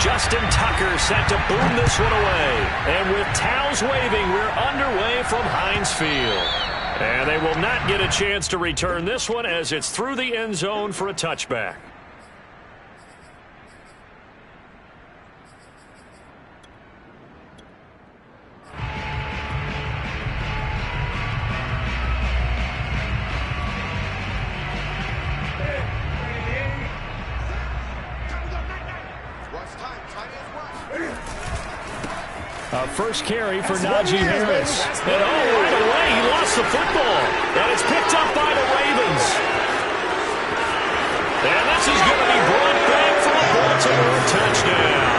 Justin Tucker set to boom this one away. And with towels waving, we're underway from Heinz Field. And they will not get a chance to return this one as it's through the end zone for a touchback. First carry for Najee Harris. And right away, he lost the football. And it's picked up by the Ravens. And this is going to be brought back for a Baltimore touchdown.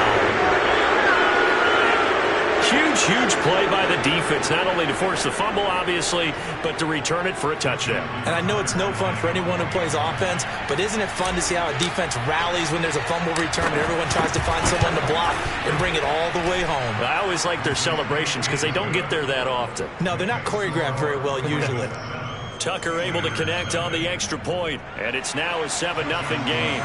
Huge play by the defense, not only to force the fumble, obviously, but to return it for a touchdown. And I know it's no fun for anyone who plays offense, but isn't it fun to see how a defense rallies when there's a fumble return and everyone tries to find someone to block and bring it all the way home? I always like their celebrations because they don't get there that often. No, they're not choreographed very well usually. Tucker able to connect on the extra point, and it's now a 7-0 game.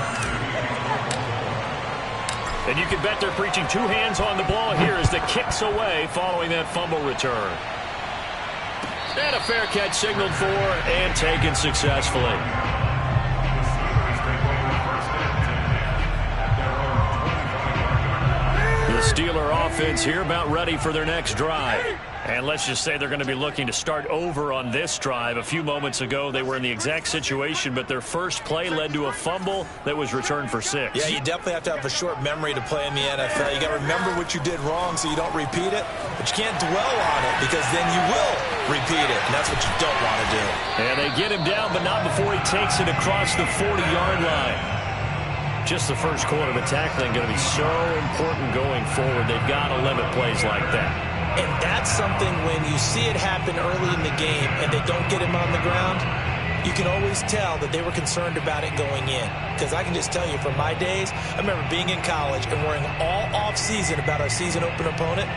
And you can bet they're preaching two hands on the ball here as the kick's away following that fumble return. And a fair catch signaled for and taken successfully. The Steeler offense here about ready for their next drive. And let's just say they're going to be looking to start over on this drive. A few moments ago, they were in the exact situation, but their first play led to a fumble that was returned for 6. Yeah, you definitely have to have a short memory to play in the NFL. You got to remember what you did wrong so you don't repeat it, but you can't dwell on it because then you will repeat it, and that's what you don't want to do. And they get him down, but not before he takes it across the 40-yard line. Just the first quarter, but tackling going to be so important going forward. They've got to limit plays like that. And that's something when you see it happen early in the game and they don't get him on the ground, you can always tell that they were concerned about it going in. Because I can just tell you from my days, I remember being in college and worrying all off-season about our season open opponent,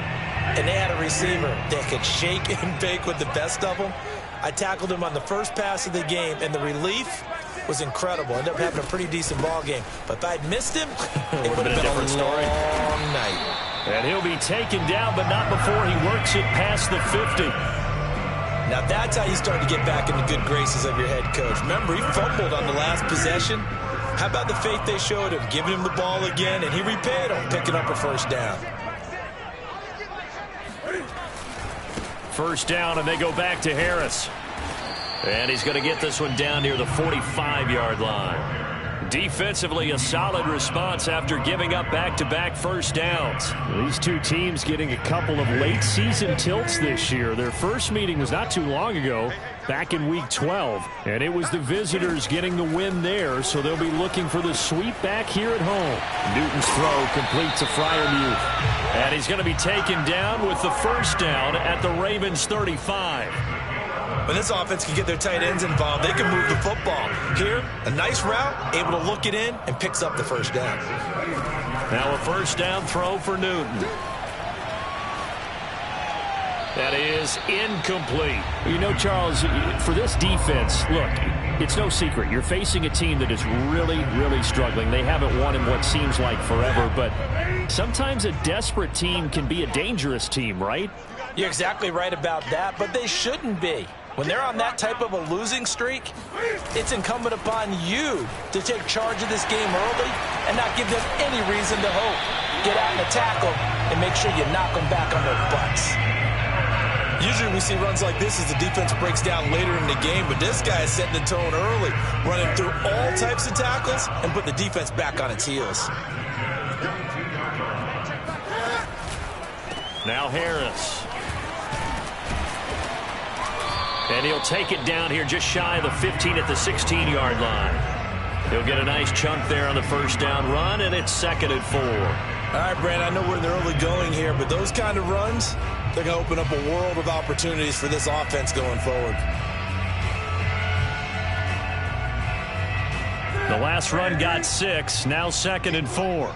and they had a receiver that could shake and bake with the best of them. I tackled him on the first pass of the game, and the relief was incredible. Ended up having a pretty decent ball game. But if I'd missed him, it would have been a long night. And he'll be taken down, but not before he works it past the 50. Now that's how you start to get back in the good graces of your head coach. Remember, he fumbled on the last possession. How about the faith they showed him, giving him the ball again, and he repaid him, picking up a first down. First down, and they go back to Harris. And he's going to get this one down near the 45-yard line. Defensively, a solid response after giving up back-to-back first downs. These two teams getting a couple of late-season tilts this year. Their first meeting was not too long ago, back in Week 12. And it was the visitors getting the win there, so they'll be looking for the sweep back here at home. Newton's throw complete to Freiermuth. And he's going to be taken down with the first down at the Ravens' 35. When this offense can get their tight ends involved, they can move the football. Here, a nice route, able to look it in, and picks up the first down. Now a first down throw for Newton. That is incomplete. You know, Charles, for this defense, look, it's no secret. You're facing a team that is really struggling. They haven't won in what seems like forever, but sometimes a desperate team can be a dangerous team, right? You're exactly right about that, but they shouldn't be. When they're on that type of a losing streak, it's incumbent upon you to take charge of this game early and not give them any reason to hope. Get out and attack them and make sure you knock them back on their butts. Usually we see runs like this as the defense breaks down later in the game, but this guy is setting the tone early, running through all types of tackles and put the defense back on its heels. Now Harris. And he'll take it down here just shy of the 15 at the 16-yard line. He'll get a nice chunk there on the first down run, and it's 2nd and 4. All right, Brandon, I know we're in the early going here, but those kind of runs, they're going to open up a world of opportunities for this offense going forward. The last run got 6, now 2nd and 4.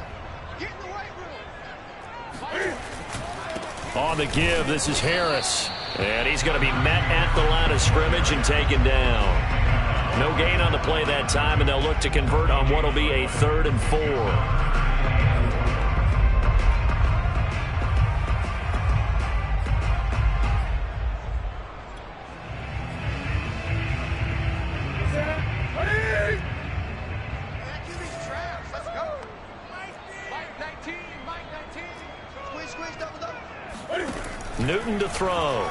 On the give, this is Harris. And he's going to be met at the line of scrimmage and taken down. No gain on the play that time, and they'll look to convert on what will be a 3rd and 4. Newton to throw.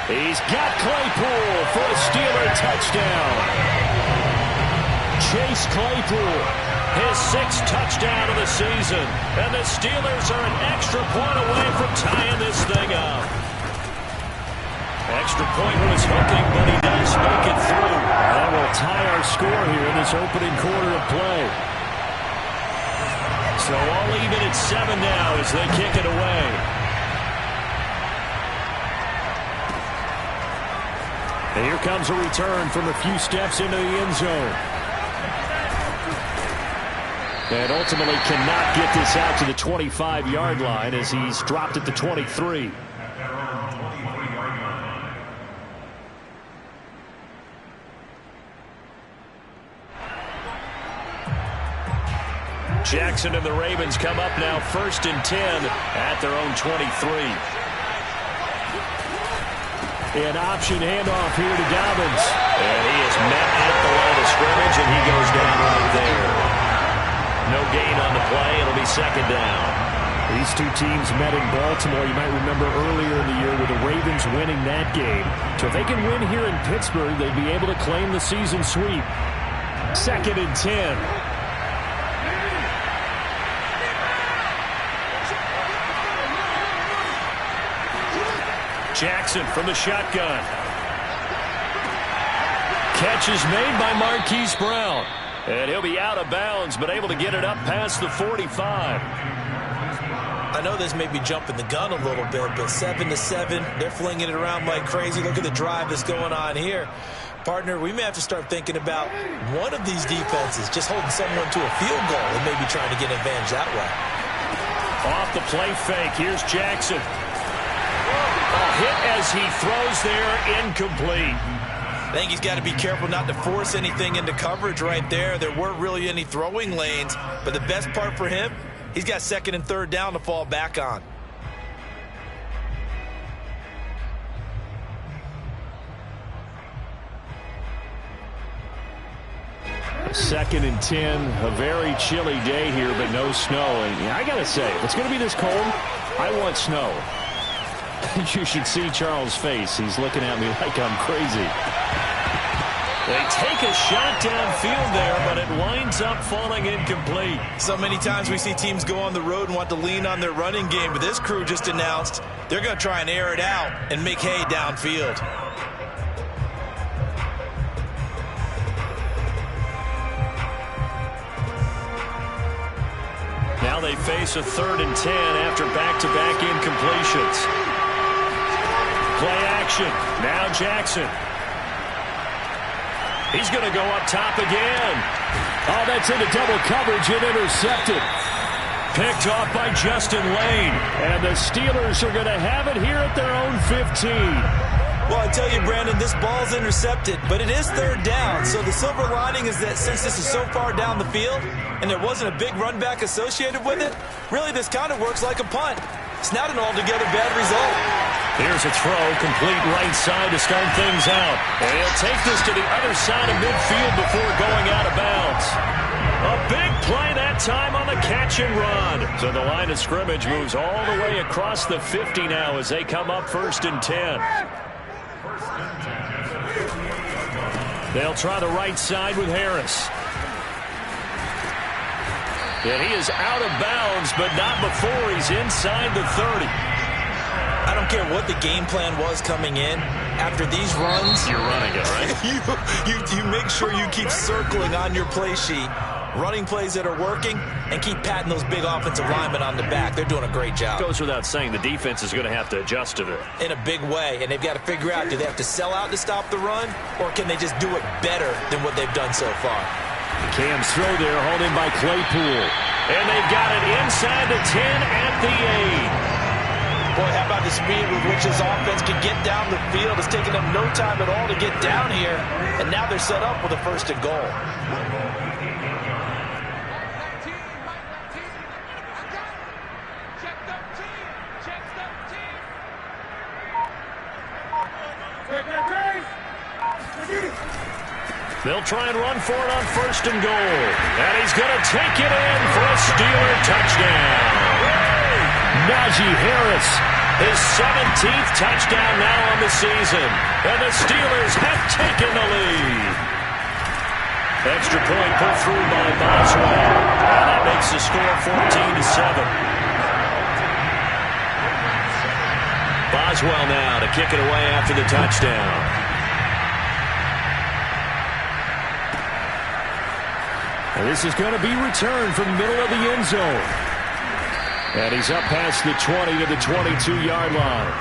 He's got Claypool for a Steeler touchdown. Chase Claypool, his 6th touchdown of the season. And the Steelers are an extra point away from tying this thing up. Extra point was hooking, but he does make it through. That will tie our score here in this opening quarter of play. So all even at 7 now as they kick it away. And here comes a return from a few steps into the end zone. And ultimately cannot get this out to the 25-yard line as he's dropped at the 23. Jackson and the Ravens come up now 1st and 10 at their own 23. An option handoff here to Dobbins. And he is met at the line of scrimmage, and he goes down right there. No gain on the play. It'll be 2nd down. These two teams met in Baltimore. You might remember earlier in the year with the Ravens winning that game. So if they can win here in Pittsburgh, they'd be able to claim the season sweep. 2nd and 10. Jackson from the shotgun. Catch is made by Marquise Brown. And he'll be out of bounds, but able to get it up past the 45. I know this may be jumping the gun a little bit, but 7-7, they're flinging it around like crazy. Look at the drive that's going on here. Partner, we may have to start thinking about one of these defenses just holding someone to a field goal and maybe trying to get an advantage that way. Off the play fake, here's Jackson. A hit as he throws there, incomplete. I think he's got to be careful not to force anything into coverage right there. There weren't really any throwing lanes, but the best part for him, he's got 2nd and 3rd down to fall back on. Second and 10, a very chilly day here, but no snow. And I got to say, if it's going to be this cold, I want snow. You should see Charles' face. He's looking at me like I'm crazy. They take a shot downfield there, but it winds up falling incomplete. So many times we see teams go on the road and want to lean on their running game, but this crew just announced they're going to try and air it out and make hay downfield. Now they face a 3rd and 10 after back-to-back incompletions. Play action. Now Jackson. He's going to go up top again. Oh, that's into double coverage and intercepted. Picked off by Justin Lane. And the Steelers are going to have it here at their own 15. Well, I tell you, Brandon, this ball's intercepted, but it is 3rd down. So the silver lining is that since this is so far down the field and there wasn't a big run back associated with it, really this kind of works like a punt. It's not an altogether bad result. Here's a throw, complete right side to start things out. And he'll take this to the other side of midfield before going out of bounds. A big play that time on the catch and run. So the line of scrimmage moves all the way across the 50 now as they come up 1st and 10. They'll try the right side with Harris. And he is out of bounds, but not before he's inside the 30. I don't care what the game plan was coming in. After these runs, you're running it, right? you make sure you keep circling on your play sheet, running plays that are working, and keep patting those big offensive linemen on the back. They're doing a great job. Goes without saying the defense is going to have to adjust to it. In a big way, and they've got to figure out, do they have to sell out to stop the run, or can they just do it better than what they've done so far? Cam's throw there, hauled in by Claypool. And they've got it inside the 10 at the 8. Boy, how about the speed with which this offense can get down the field? It's taken them no time at all to get down here, and now they're set up with a 1st and goal. They'll try and run for it on 1st and goal. And he's going to take it in for a Steeler touchdown. Najee Harris. His 17th touchdown now on the season. And the Steelers have taken the lead. Extra point put through by Boswell. And that makes the score 14-7. Boswell now to kick it away after the touchdown. And this is going to be returned from the middle of the end zone. And he's up past the 20 to the 22-yard line.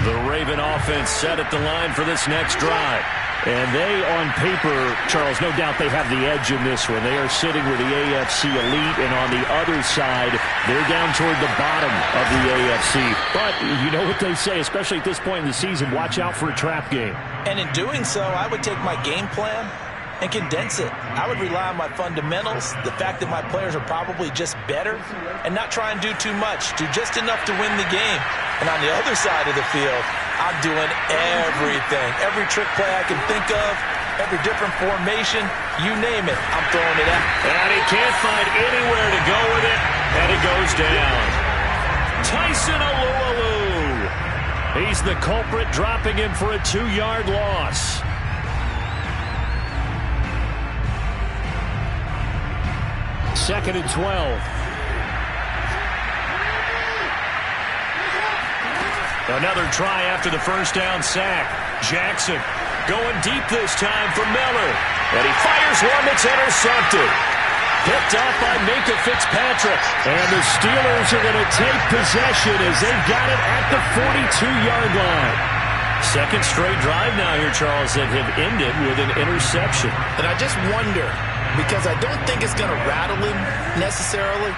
The Raven offense set at the line for this next drive. And they, on paper, Charles, no doubt they have the edge in this one. They are sitting with the AFC elite, and on the other side, they're down toward the bottom of the AFC. But you know what they say, especially at this point in the season, watch out for a trap game. And in doing so, I would take my game plan and condense it. I would rely on my fundamentals, the fact that my players are probably just better, and not try and do too much, do just enough to win the game. And on the other side of the field, I'm doing everything. Every trick play I can think of, every different formation, you name it, I'm throwing it out. And he can't find anywhere to go with it, and it goes down. Tyson Alualu. He's the culprit, dropping him for a 2-yard loss. Second and 12. Another try after the first down sack. Jackson going deep this time for Miller. And he fires one that's intercepted. Picked up by Minkah Fitzpatrick. And the Steelers are going to take possession as they've got it at the 42-yard line. Second straight drive now here, Charles, that have ended with an interception. And I just wonder, because I don't think it's going to rattle him necessarily,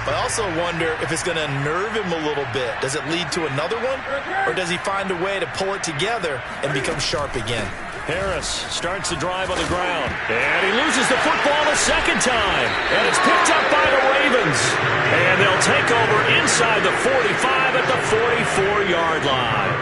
but I also wonder if it's going to nerve him a little bit. Does it lead to another one? Or does he find a way to pull it together and become sharp again? Harris starts the drive on the ground. And he loses the football a second time. And it's picked up by the Ravens. And they'll take over inside the 45 at the 44-yard line.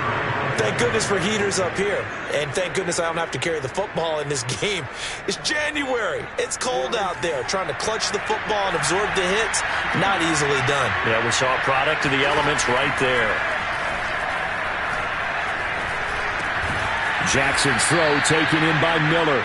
Thank goodness for heaters up here. And thank goodness I don't have to carry the football in this game. It's January. It's cold out there. Trying to clutch the football and absorb the hits, not easily done. Yeah, we saw a product of the elements right there. Jackson's throw taken in by Miller.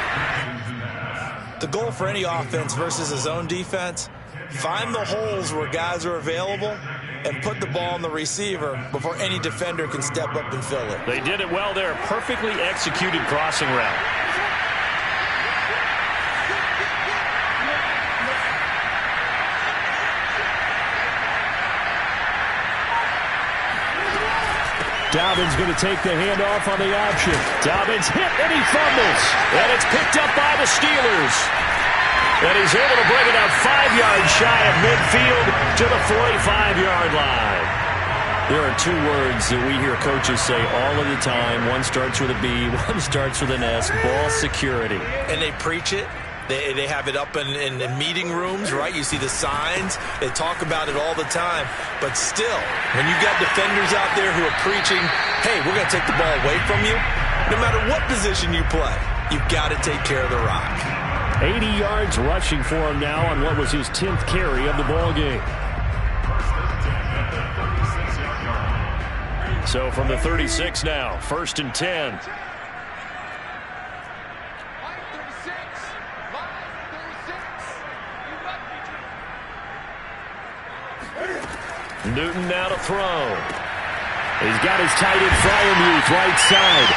The goal for any offense versus his own defense, find the holes where guys are available and put the ball on the receiver before any defender can step up and fill it. They did it well there. Perfectly executed crossing route. Dobbins going to take the handoff on the option. Dobbins hit and he fumbles. And it's picked up by the Steelers. And he's able to bring it out 5 yards shy of midfield to the 45-yard line. There are two words that we hear coaches say all of the time. One starts with a B, one starts with an S, ball security. And they preach it. They have it up in meeting rooms, right? You see the signs. They talk about it all the time. But still, when you got defenders out there who are preaching, hey, we're going to take the ball away from you, no matter what position you play, you've got to take care of the rock. 80 yards rushing for him now on what was his 10th carry of the ball game. So from the 36 now, 1st and 10. Newton now to throw. He's got his tight end Freiermuth right side.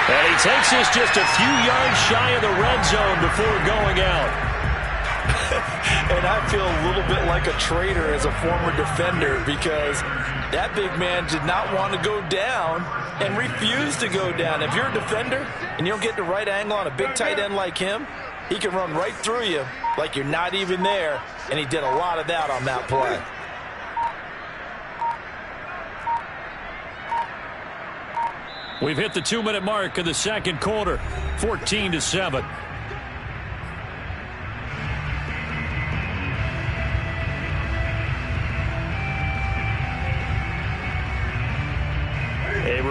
And he takes this just a few yards shy of the red zone before going out. And I feel a little bit like a traitor as a former defender because that big man did not want to go down and refused to go down. If you're a defender and you don't get the right angle on a big tight end like him, he can run right through you like you're not even there, and he did a lot of that on that play. We've hit the 2-minute mark of the second quarter, 14-7.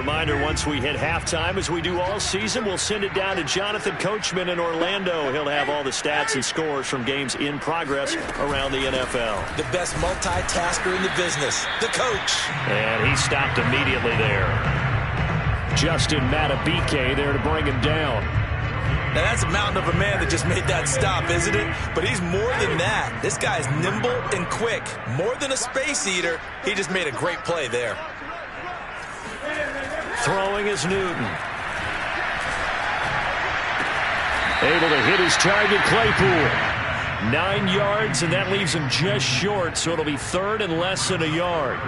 reminder, once we hit halftime, as we do all season, we'll send it down to Jonathan Coachman in Orlando. He'll have all the stats and scores from games in progress around the NFL. The best multitasker in the business, the coach. And he stopped immediately there. Justin Matabike there to bring him down. Now, that's a mountain of a man that just made that stop, isn't it? But he's more than that. This guy's nimble and quick. More than a space eater, he just made a great play there. Throwing is Newton. Able to hit his target, Claypool. 9 yards, and that leaves him just short, so it'll be third and less than a yard.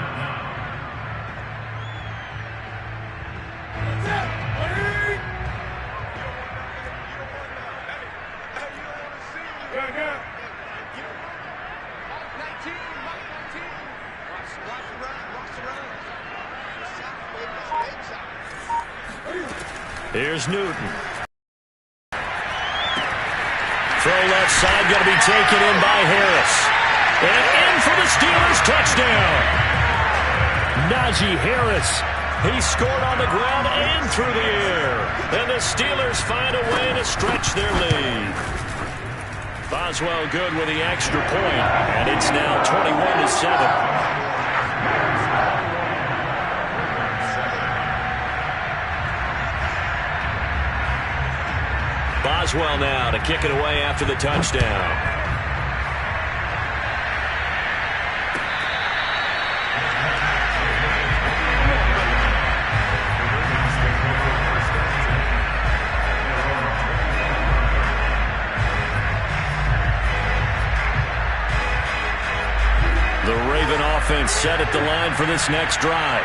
Here's Newton. Throw left side, going to be taken in by Harris. And in for the Steelers, touchdown. Najee Harris. He scored on the ground and through the air. And the Steelers find a way to stretch their lead. Boswell good with the extra point, and it's now 21-7. Boswell now to kick it away after the touchdown. The Raven offense set at the line for this next drive.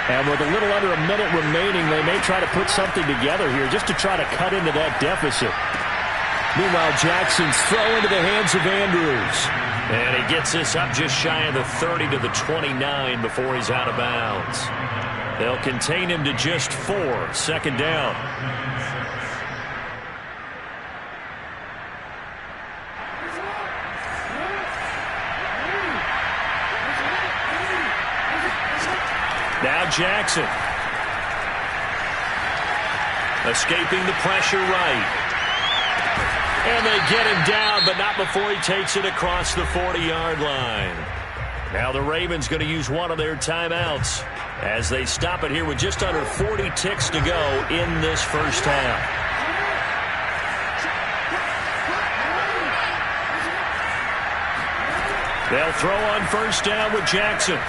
And with a little under a minute remaining, they may try to put something together here just to try to cut into that deficit. Meanwhile, Jackson's throw into the hands of Andrews. And he gets this up just shy of the 30 to the 29 before he's out of bounds. They'll contain him to just 4. Second down. Now Jackson. Escaping the pressure right. And they get him down, but not before he takes it across the 40-yard line. Now the Ravens going to use one of their timeouts as they stop it here with just under 40 ticks to go in this first half. They'll throw on first down with Jackson.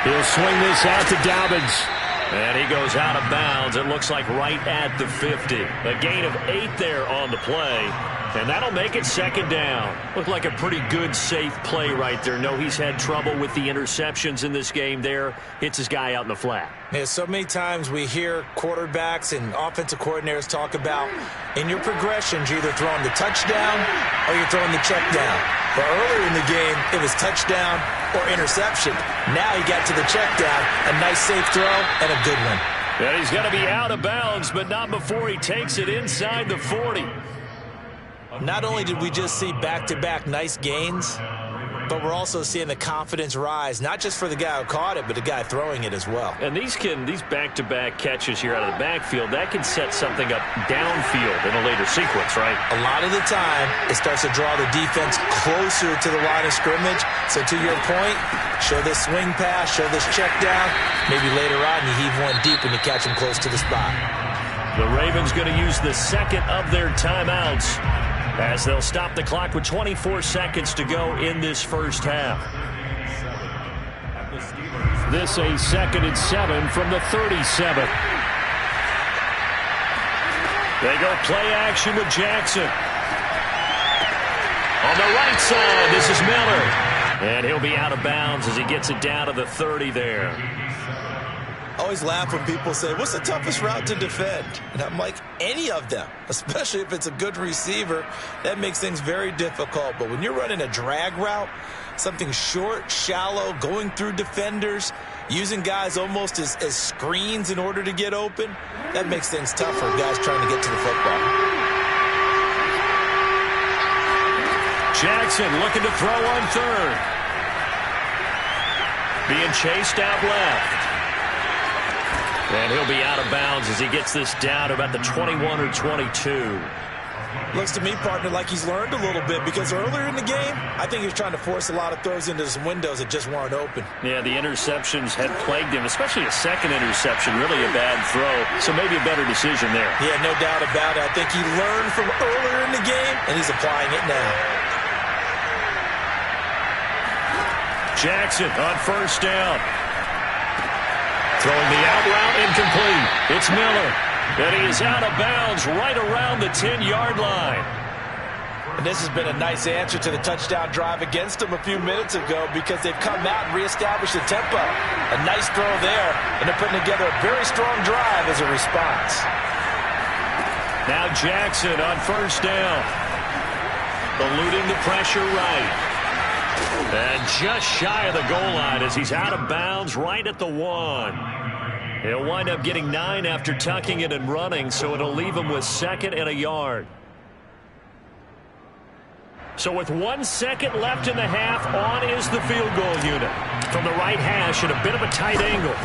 He'll swing this out to Dobbins. And he goes out of bounds. It looks like right at the 50. A gain of 8 there on the play. And that'll make it second down. Looked like a pretty good, safe play right there. No, he's had trouble with the interceptions in this game there. Hits his guy out in the flat. Yeah, so many times we hear quarterbacks and offensive coordinators talk about in your progressions, you're either throwing the touchdown or you're throwing the check down. But earlier in the game, it was touchdown or interception. Now he got to the check down, a nice safe throw and a good one. And he's going to be out of bounds, but not before he takes it inside the 40. Not only did we just see back-to-back nice gains, but we're also seeing the confidence rise, not just for the guy who caught it, but the guy throwing it as well. And these back-to-back catches here out of the backfield, that can set something up downfield in a later sequence, right? A lot of the time, it starts to draw the defense closer to the line of scrimmage. So to your point, show this swing pass, show this check down. Maybe later on you heave one deep when you catch him close to the spot. The Ravens going to use the second of their timeouts as they'll stop the clock with 24 seconds to go in this first half. This a 2nd and 7 from the 37. They go play action with Jackson. On the right side, this is Miller. And he'll be out of bounds as he gets it down to the 30 there. I always laugh when people say, what's the toughest route to defend? And I'm like, any of them, especially if it's a good receiver. That makes things very difficult. But when you're running a drag route, something short, shallow, going through defenders, using guys almost as screens in order to get open, that makes things tough for guys trying to get to the football. Jackson looking to throw on third. Being chased out left. And he'll be out of bounds as he gets this down to about the 21 or 22. Looks to me, partner, like he's learned a little bit, because earlier in the game, I think he was trying to force a lot of throws into some windows that just weren't open. Yeah, the interceptions had plagued him, especially a second interception, really a bad throw, so maybe a better decision there. Yeah, no doubt about it. I think he learned from earlier in the game, and he's applying it now. Jackson on first down. Throwing the out route incomplete. It's Miller. And he is out of bounds right around the 10-yard line. And this has been a nice answer to the touchdown drive against them a few minutes ago, because they've come out and reestablished the tempo. A nice throw there, and they're putting together a very strong drive as a response. Now Jackson on first down. Eluding the pressure right. And just shy of the goal line as he's out of bounds right at the 1. He'll wind up getting 9 after tucking it and running, so it'll leave him with 2nd and a yard. So with 1 second left in the half, on is the field goal unit. From the right hash at a bit of a tight angle.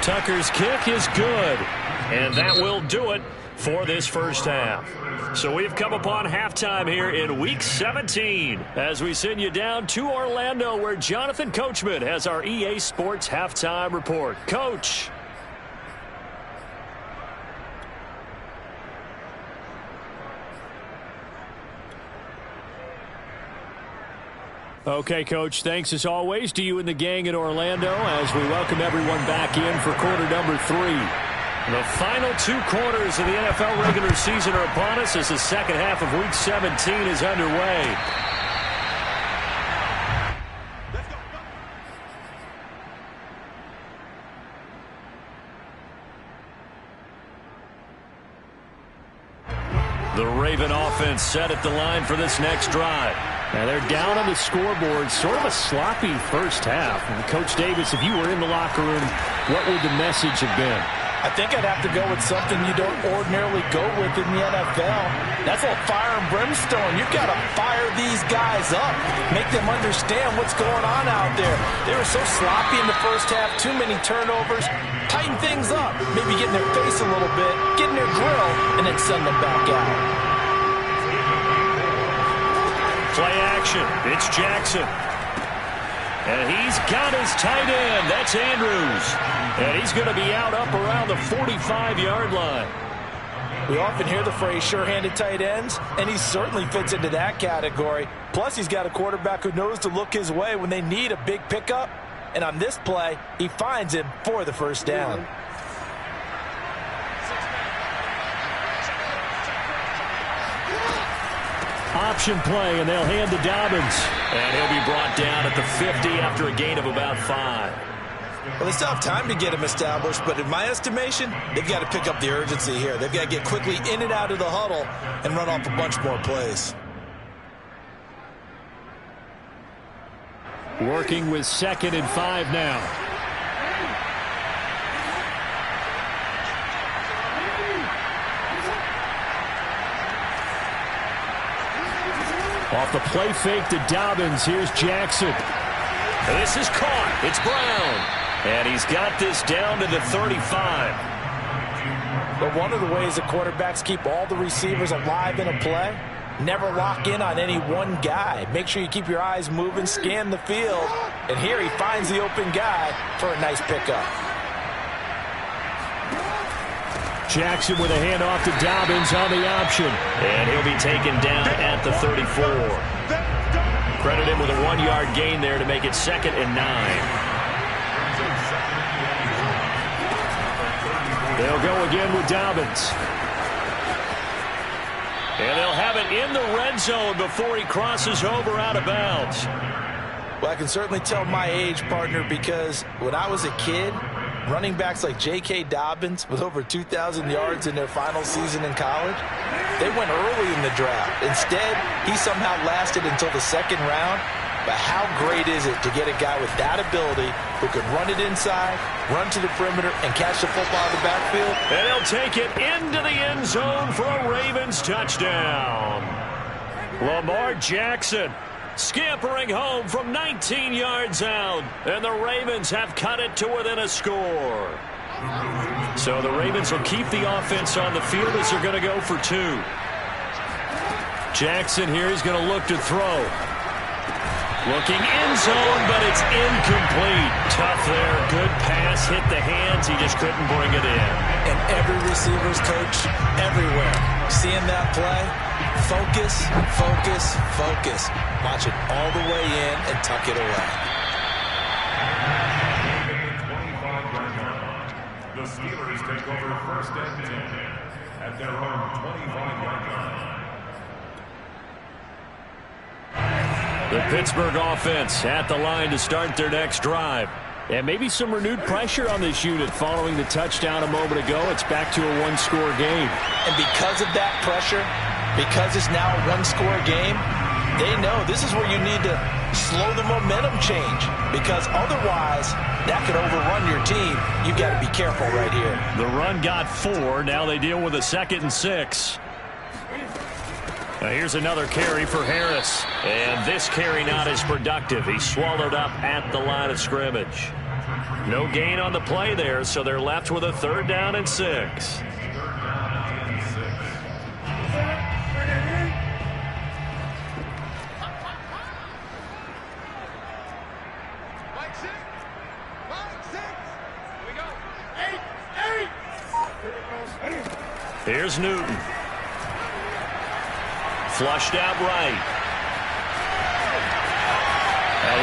Tucker's kick is good. And that will do it for this first half. So we've come upon halftime here in Week 17 as we send you down to Orlando, where Jonathan Coachman has our EA Sports Halftime Report. Coach. Okay, Coach, thanks as always to you and the gang in Orlando as we welcome everyone back in for quarter number 3. The final 2 quarters of the NFL regular season are upon us as the second half of Week 17 is underway. The Raven offense set at the line for this next drive. Now they're down on the scoreboard, sort of a sloppy first half. And Coach Davis, if you were in the locker room, what would the message have been? I think I'd have to go with something you don't ordinarily go with in the NFL. That's all fire and brimstone. You've got to fire these guys up. Make them understand what's going on out there. They were so sloppy in the first half, too many turnovers. Tighten things up. Maybe get in their face a little bit, get in their grill, and then send them back out. Play action. It's Jackson. And he's got his tight end. That's Andrews. And he's going to be out up around the 45-yard line. We often hear the phrase sure-handed tight ends, and he certainly fits into that category. Plus, he's got a quarterback who knows to look his way when they need a big pickup. And on this play, he finds him for the first down. Option play, and they'll hand to Dobbins. And he'll be brought down at the 50 after a gain of about 5. Well, they still have time to get him established, but in my estimation, they've got to pick up the urgency here. They've got to get quickly in and out of the huddle and run off a bunch more plays. Working with 2nd and 5 now. Off the play fake to Dobbins. Here's Jackson. This is caught. It's Brown. And he's got this down to the 35. But one of the ways that quarterbacks keep all the receivers alive in a play, never lock in on any one guy. Make sure you keep your eyes moving, scan the field. And here he finds the open guy for a nice pickup. Jackson with a handoff to Dobbins on the option. And he'll be taken down at the 34. Credit him with a 1-yard gain there to make it 2nd and 9. They'll go again with Dobbins. And they'll have it in the red zone before he crosses over out of bounds. Well, I can certainly tell my age, partner, because when I was a kid, running backs like J.K. Dobbins with over 2,000 yards in their final season in college, they went early in the draft. Instead, he somehow lasted until the 2nd round. But how great is it to get a guy with that ability who can run it inside, run to the perimeter, and catch the football in the backfield? And he'll take it into the end zone for a Ravens touchdown. Lamar Jackson scampering home from 19 yards out. And the Ravens have cut it to within a score. So the Ravens will keep the offense on the field as they're going to go for 2. Jackson here is going to look to throw. Looking end zone, but it's incomplete. Tough there. Good pass. Hit the hands. He just couldn't bring it in. And every receiver's coach everywhere. Seeing that play, focus, focus, focus. Watch it all the way in and tuck it away. The Steelers take over first and 10 at their own 25-yard line. The Pittsburgh offense at the line to start their next drive. And maybe some renewed pressure on this unit following the touchdown a moment ago. It's back to a one-score game. And because of that pressure, because it's now a one-score game, they know this is where you need to slow the momentum change. Because otherwise, that could overrun your team. You've got to be careful right here. The run got 4. Now they deal with a 2nd and 6. Now here's another carry for Harris. And this carry not as productive. He's swallowed up at the line of scrimmage. No gain on the play there, so they're left with a 3rd down and 6. Here's Newton. Flushed out right.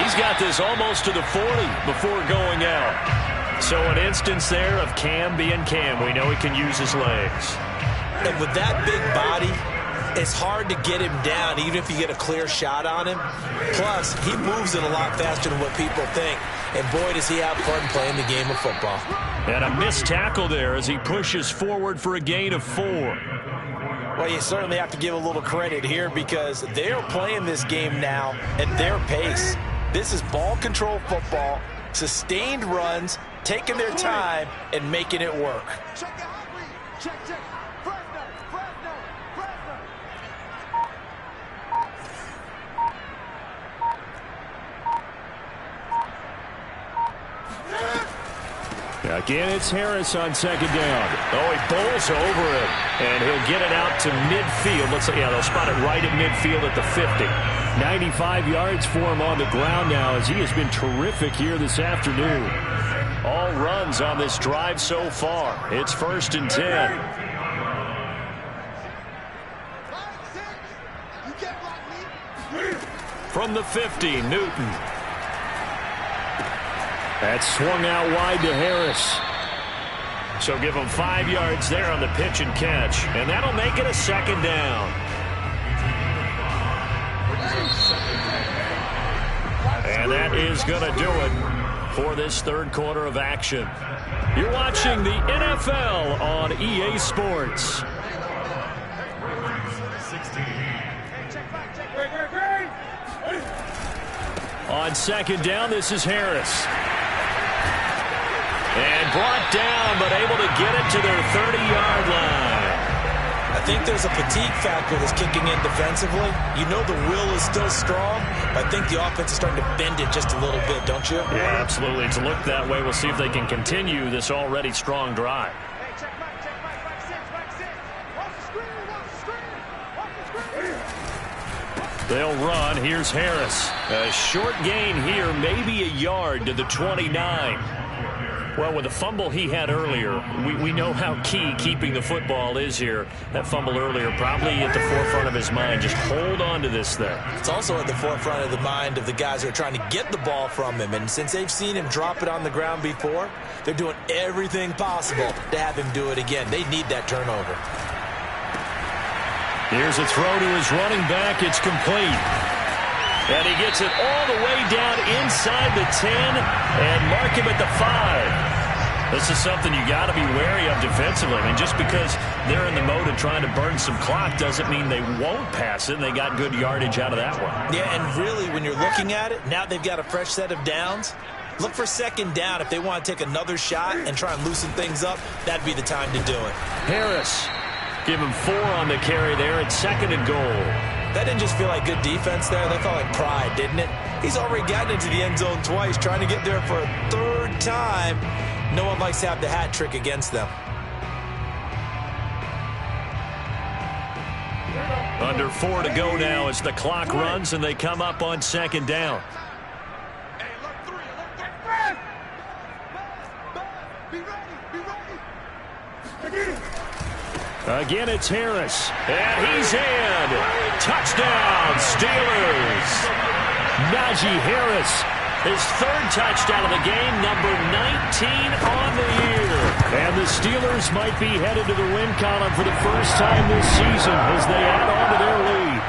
He's got this almost to the 40 before going out. So an instance there of Cam being Cam. We know he can use his legs. And with that big body, it's hard to get him down even if you get a clear shot on him. Plus, he moves it a lot faster than what people think. And boy, does he have fun playing the game of football. And a missed tackle there as he pushes forward for a gain of 4. Well, you certainly have to give a little credit here because they're playing this game now at their pace. This is ball control football, sustained runs, taking their time, and making it work. Again, it's Harris on 2nd down. Oh, he bowls over it, and he'll get it out to midfield. Let's say, yeah, they'll spot it right at midfield at the 50. 95 yards for him on the ground now as he has been terrific here this afternoon. All runs on this drive so far. It's 1st and 10. From the 50, Newton. That's swung out wide to Harris. So give him 5 yards there on the pitch and catch. And that'll make it a 2nd down. And that is going to do it for this 3rd quarter of action. You're watching the NFL on EA Sports. On 2nd down, this is Harris. And brought down, but able to get it to their 30-yard line. I think there's a fatigue factor that's kicking in defensively. You know the will is still strong, but I think the offense is starting to bend it just a little bit, don't you? Yeah, absolutely. It's looked that way. We'll see if they can continue this already strong drive. They'll run. Here's Harris. A short gain here, maybe a yard to the 29. Well, with the fumble he had earlier, we know how key keeping the football is here. That fumble earlier probably at the forefront of his mind. Just hold on to this thing. It's also at the forefront of the mind of the guys who are trying to get the ball from him. And since they've seen him drop it on the ground before, they're doing everything possible to have him do it again. They need that turnover. Here's a throw to his running back. It's complete. And he gets it all the way down inside the 10 and mark him at the 5. This is something you got to be wary of defensively. I mean, just because they're in the mode of trying to burn some clock doesn't mean they won't pass it. And they got good yardage out of that one. Yeah, and really, when you're looking at it, now they've got a fresh set of downs. Look for 2nd down. If they want to take another shot and try and loosen things up, that'd be the time to do it. Harris, give him 4 on the carry there at 2nd and goal. That didn't just feel like good defense there. That felt like pride, didn't it? He's already gotten into the end zone twice, trying to get there for a third time. No one likes to have the hat trick against them. Under 4 to go now as the clock runs and they come up on second down. Again, it's Harris. And he's in. Touchdown, Steelers. Najee Harris. His third touchdown of the game, number 19 on the year. And the Steelers might be headed to the win column for the first time this season as they add on to their lead.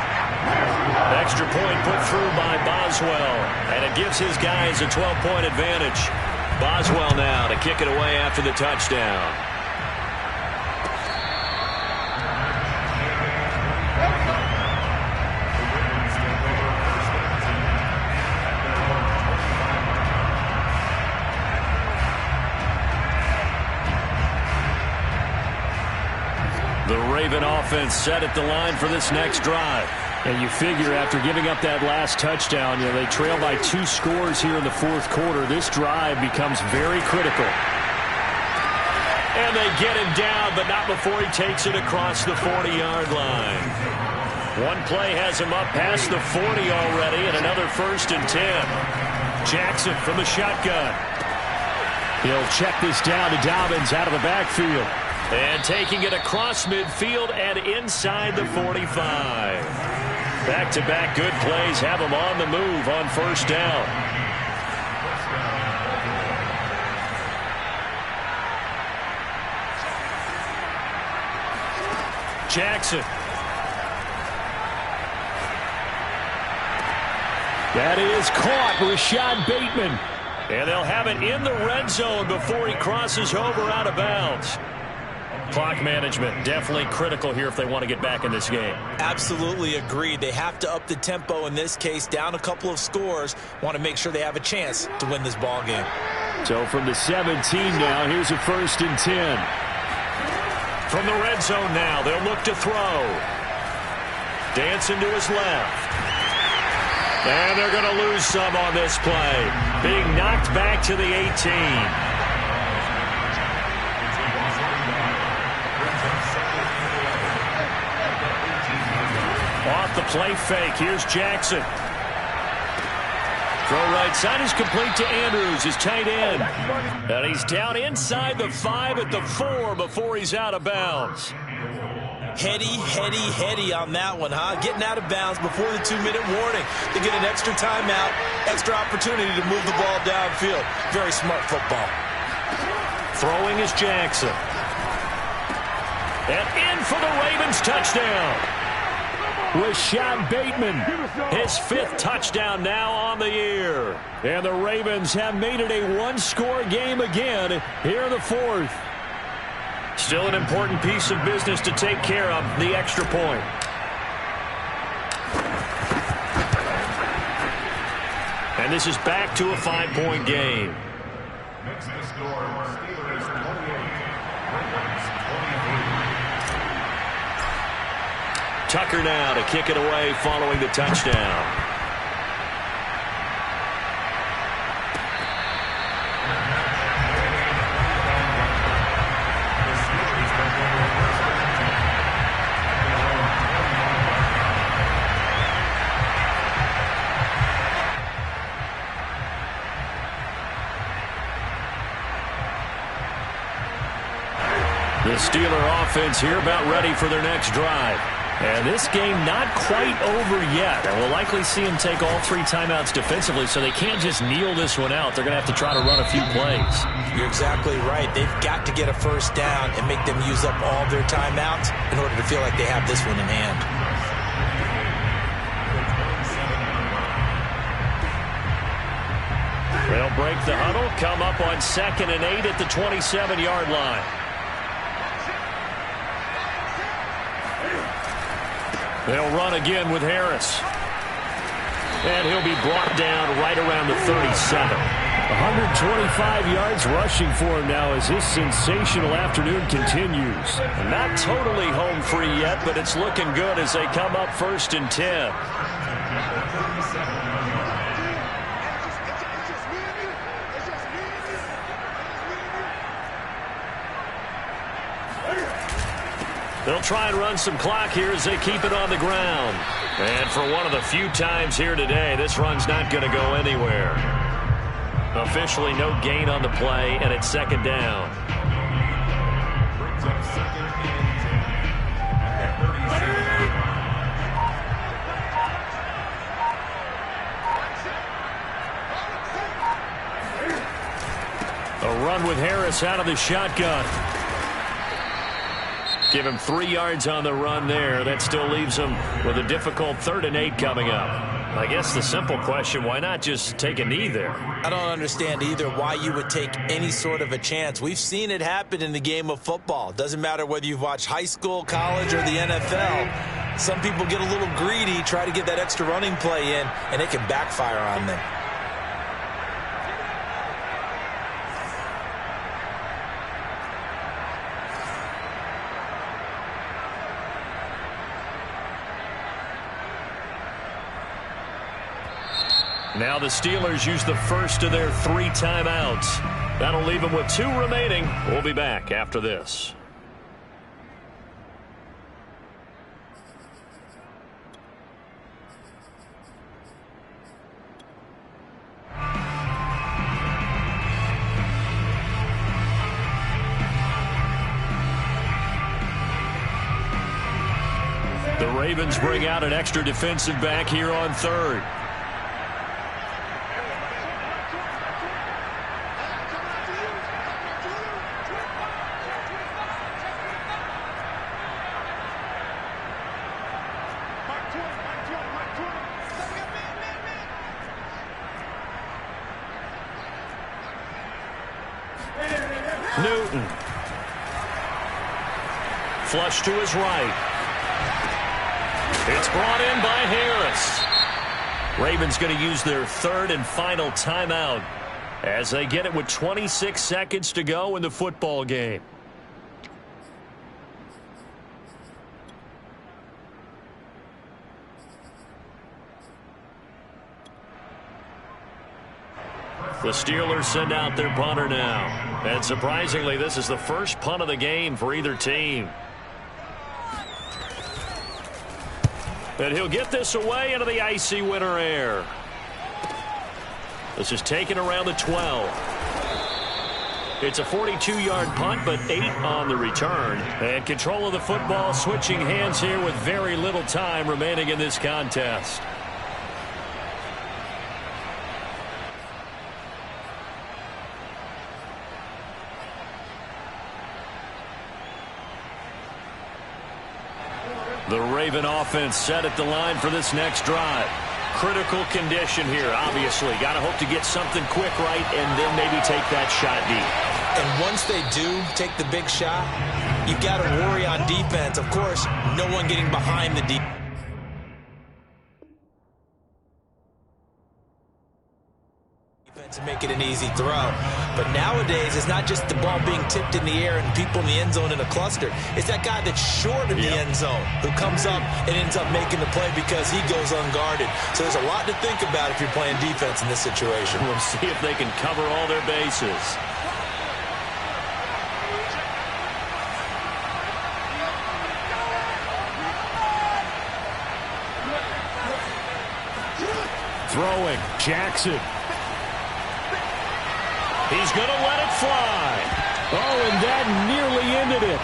Extra point put through by Boswell. And it gives his guys a 12-point advantage. Boswell now to kick it away after the touchdown. The Raven offense set at the line for this next drive. And you figure after giving up that last touchdown, they trail by 2 scores here in the fourth quarter. This drive becomes very critical. And they get him down, but not before he takes it across the 40-yard line. One play has him up past the 40 already, and another 1st and 10. Jackson from the shotgun. He'll check this down to Dobbins out of the backfield. And taking it across midfield and inside the 45. Back-to-back good plays have him on the move on first down. Jackson. That is caught, Rashad Bateman. And they'll have it in the red zone before he crosses over out of bounds. Clock management definitely critical here if they want to get back in this game. Absolutely agreed. They have to up the tempo in this case, down a couple of scores. Want to make sure they have a chance to win this ball game. So from the 17 now, here's a 1st and 10. From the red zone now, they'll look to throw. Dancing to his left. And they're going to lose some on this play. Being knocked back to the 18. Off the play fake. Here's Jackson. Throw right side is complete to Andrews, his tight end. And he's down inside the 5 at the 4 before he's out of bounds. Heady on that one, huh? Getting out of bounds before the 2-minute warning. They get an extra timeout, extra opportunity to move the ball downfield. Very smart football. Throwing is Jackson. And in for the Ravens touchdown. Rashad Bateman, his 5th touchdown now on the year. And the Ravens have made it a 1-score game again here in the 4th. Still an important piece of business to take care of, the extra point. And this is back to a 5-point game. Next to score, Steelers 28, Ravens 23. Tucker now to kick it away following the touchdown. The Steeler offense here about ready for their next drive. And this game not quite over yet. And we'll likely see them take all 3 timeouts defensively, so they can't just kneel this one out. They're going to have to try to run a few plays. You're exactly right. They've got to get a first down and make them use up all their timeouts in order to feel like they have this one in hand. They'll break the huddle, come up on 2nd and 8 at the 27-yard line. They'll run again with Harris. And he'll be brought down right around the 37. 125 yards rushing for him now as this sensational afternoon continues. Not totally home free yet, but it's looking good as they come up 1st and 10. They'll try and run some clock here as they keep it on the ground. And for one of the few times here today, this run's not going to go anywhere. Officially no gain on the play, and it's 2nd down. Brings up 2nd and 10 at their 37. A run with Harris out of the shotgun. Give him 3 yards on the run there. That still leaves him with a difficult 3rd and 8 coming up. I guess the simple question, why not just take a knee there? I don't understand either why you would take any sort of a chance. We've seen it happen in the game of football. Doesn't matter whether you've watched high school, college, or the NFL. Some people get a little greedy, try to get that extra running play in, and it can backfire on them. Now the Steelers use the first of their 3 timeouts. That'll leave them with 2 remaining. We'll be back after this. The Ravens bring out an extra defensive back here on 3rd. Newton. Flush to his right. It's brought in by Harris. Ravens going to use their 3rd and final timeout as they get it with 26 seconds to go in the football game. The Steelers send out their punter now. And surprisingly, this is the first punt of the game for either team. And he'll get this away into the icy winter air. This is taken around the 12. It's a 42-yard punt, but 8 on the return. And control of the football switching hands here with very little time remaining in this contest. The Raven offense set at the line for this next drive. Critical condition here, obviously. Got to hope to get something quick right and then maybe take that shot deep. And once they do take the big shot, you've got to worry on defense. Of course, no one getting behind the defense and make it an easy throw. But nowadays, it's not just the ball being tipped in the air and people in the end zone in a cluster. It's that guy that's short in the end zone who comes up and ends up making the play because he goes unguarded. So there's a lot to think about if you're playing defense in this situation. We'll see if they can cover all their bases. Throwing, Jackson. He's going to let it fly. Oh, and that nearly ended it.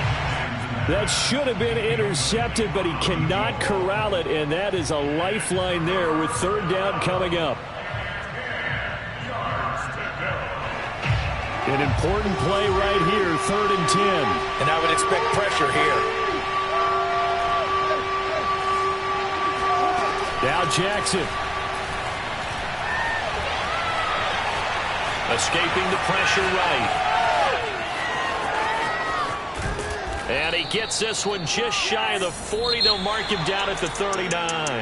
That should have been intercepted, but he cannot corral it, and that is a lifeline there with 3rd down coming up. An important play right here, 3rd and 10. And I would expect pressure here. Now Jackson. Escaping the pressure right. And he gets this one just shy of the 40. They'll mark him down at the 39.